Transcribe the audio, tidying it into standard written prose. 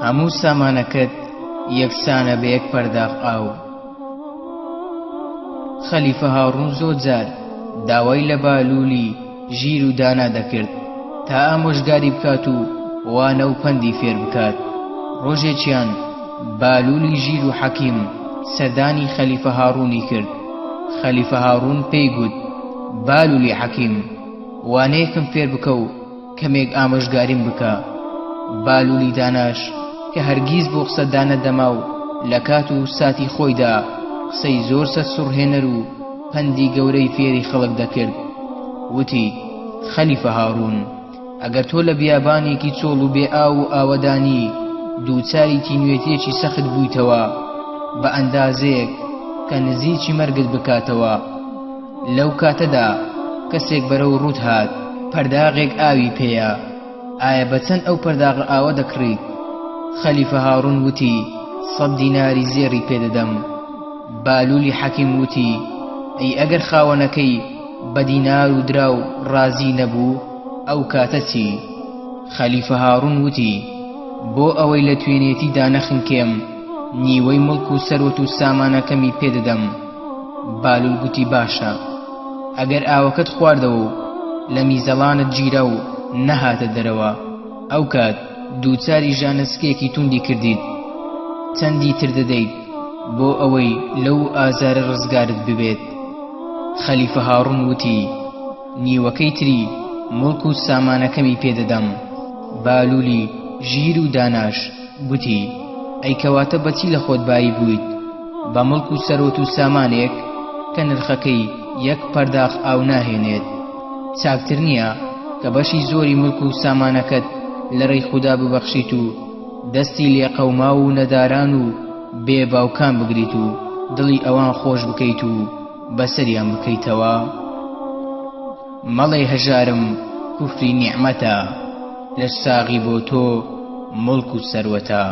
هەموو سامانەکەت یەکسانە بە یەک پەرداخ ئاو. خەلیفە هاڕوون زۆر جار داوای لە بالولی ژیر و دانا دەکرد تا ئامۆژگاری بکات و وانە و پەندی فێر بکات. ڕۆژێکیان بالولی ژیر و حەکیم سەردانی خەلیفە هاڕوونی کرد. خەلیفە هاڕوون پێی گوت: بالولی حەکیم، وانەیەکم فێر بکە و کەمێک ئامۆژگاریم بکە. بالولی داناش کە هەرگیز بۆ قسەدا نەدەما و لە کات و ساتی خۆیدا قسەی زۆر سەرسوڕهێنەر و پەندی گەورەی فێری خەڵک دەکرد، وتی: خەلیفە هاڕوون، ئەگەر تۆ لە بیابانێکی چۆڵ و بێ ئاو و ئاوەدانی دووچاری تینوێتێکی سەخت بوویتەوە بە ئەندازەیەک کە نزیکی مەرگت بکاتەوە، لەو کاتەدا کەسێک بەرەو ڕوت هات پەرداغێک ئاوی پێیە، ئایا بە چەند ئەو پەرداغە ئاوە دەکڕیت؟ خەلیفە هاڕوون وتی: 100 دیناری زێڕی پێدەدەم. بالولی حەکیم وتی: ئەی ئەگەر خاوەنەکەی بە دینار و دراو ڕازی نەبوو ئەو کاتە چی؟ خەلیفە هاڕوون وتی: بۆ ئەوەی لە توێنێتیدا نەخنکێم نیوەی مڵک و سەرۆت و سامانەکەمی پێدەدەم. بالول گوتی: باشە، ئەگەر ئاوەکەت خواردەوە و لە میزەڵانت گیرە و نەهاتە دەرەوە، ئەو کات دووچاری ژانسکێکی توندی کردیت، چەندی تر دەدەیت بۆ ئەوەی لەو ئازارە ڕزگارت ببێت؟ خەلیفە هاڕوون وتی: نیوەکەی تری مڵک و سامانەکەمی پێدەدەم. بالولی ژیر و داناش گوتی: ئەی کەواتە بەچی لە خۆت بایی بوویت بە مڵک و سەرۆت و سامانێک کە نرخەکەی یەک پەرداخ ئاو ناهێنێت؟ چاکتر نییە کە بەشی زۆری مڵک و سامانەکەت لە ڕێی خودا ببەخشیت و دەستی لێ قەوما و نەداران و بێ باوکان بگریت و دڵی ئەوان خۆش بکەیت و بەسەریان بکەیتەوە؟ مەڵێ هەژارم کوفری نیعمەتە، لە ساغی بۆ تۆ مڵک و سەروەتە.